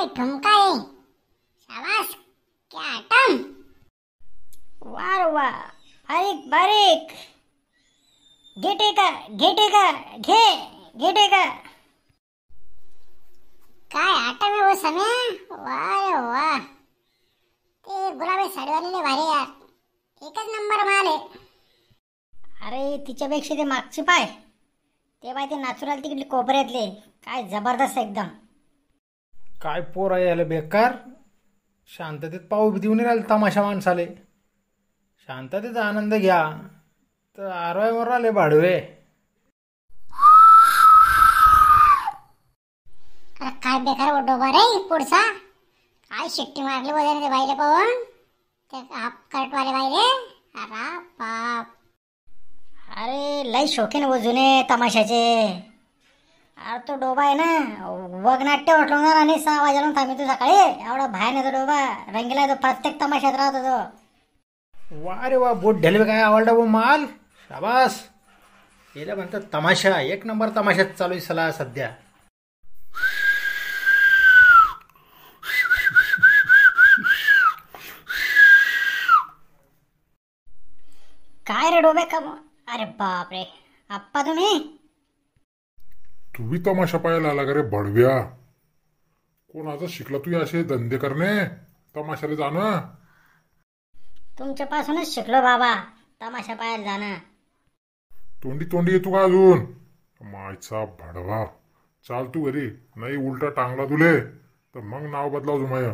ठुमका है, शाबाश, क्या आटम, वाह रे वाह, बारीक बारीक, घेटे का घे घेटे का. काय आटम है वो समय. वाह रे वाह, ते गुलाबी साडीवालीले भारी यार, एकच नंबर माल आहे. अरे तिच्यापेक्षा ते मागचे पाय, ते बाय ते नॅचरल तिकडले कोपऱ्यातले, काय जबरदस्त एकदम. काय पोर आहे याला बेकार. शांततेत पाहू बी देऊन राहिले तमाशा माणसाले. शांततेचा आनंद घ्या तर आरवायवर आले भाडवे. अरे काय बेकार वो डोबा रे पुढचा, काय शिट्टी मारली वगैरे ते बाईले पाहून, ते हाफ कट वाले बाईले. अरे बाप, अरे लय शौकीन वो जुने तमाशाचे. अरे तो डोबा आहे ना, वगनाट्य उठवणार आणि 6 वाजेला थांबितो सकाळी. एवढा बाहेर तो डोबा रंगीला, तो प्रत्येक तमाशात राहतो तो. वा रे वा, बोट ढेलवे काय आवडला वो माल, शाबास. याला म्हणतात तमाशा, एक नंबर तमाशात चालू आहे सला सध्या. काय रे डोबे का. अरे बाप रे, आप्पा तुम्ही. तू भी तमाशा पाहायला आला का रे भडव्या. कोणाचा शिकला तू असे धंदे करणे, तमाशाला जाणं. तुमच्यापासूनच शिकलो बाबा तमाशा पाहायला जाणं. तोंडी येतो का अजून मायचा भडवा. चाल तू घरी, नाही उलटा टांगला तुले तर मग नाव बदलाव जुमाय.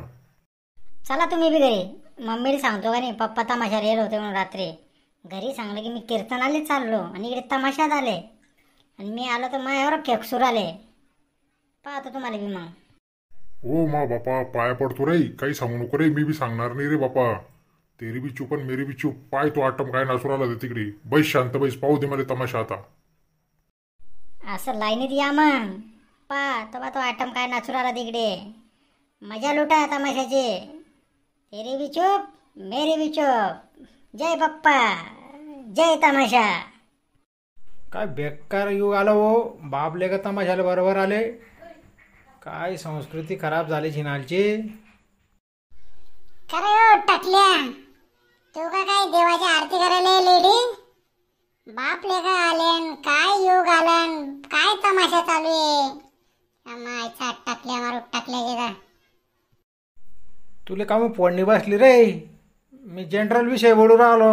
चला तुम्ही बी घरी. मम्मीला सांगतो का नाही, पप्पा तमाशा येत होते म्हणून रात्री. घरी सांगलं की मी कीर्तनाला चाललो आणि इकडे तमाशात आले, आणि मी आलो तर माझ्यावर फेकसूर आले. पाहतो तुम्हाला बी मग. ओ मा बापा पाया पडतो रे, काही सांगू नको रे, मी बी सांगणार नाही रे बापा. तेरी बी चूप आणि मेरी बी चूप. पाय तो आटम काय नाचून आला तिकडे. बैस शांत बैस, पाहू दे मला तमाशा आता. असं लाईनीत या मग. तेव्हा तो आटम काय नाचून आला तिकडे. मजा लुटा तमाशाची. तेरी बी चूप मेरी बी चूप. जय पप्पा, जय तमाशा. काय बेकार युग आलं वो. बापले का तमाशाला बरोबर आले. काय संस्कृती खराब झाली झिनालची. खरे हो टाकल्या, तू का काय देवाची आरती करायला लेडी. बाप लेका आलेन, काय योग आलन, काय तमाशा चालू आहे. मायचा टाकल्या मारू टाकल्या गेला. तुले का मग फोडणी बसली रे. मी जनरल विषय बोलू राहिलो.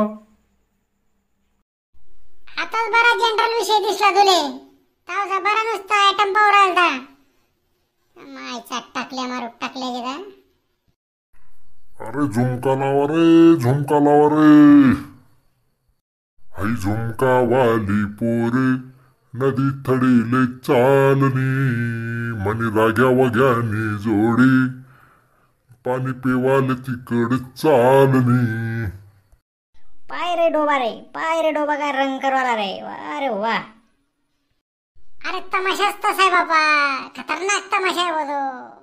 आताच बरा जनरल विषय दिसला तुले. तावचा बरा नुसता आयटम पाहू राहिला. मायचा टाकल्या मारू टाकल्या गेला. अरे झुमका लावा रे, झुमका लावा रे. हाय झुमका वाली पोरे नदी थडीले चालनी. मनी राग्या वग्यानी जोडी पाणी पेवाल तिकड चालनी. पाय रे डोबा रे, पाय रे डोबा, काय रंग करवाला रे. अरे वा. अरे तमाशाच तसा आहे बाबा, खतरनाक तमाशा आहे वो तो.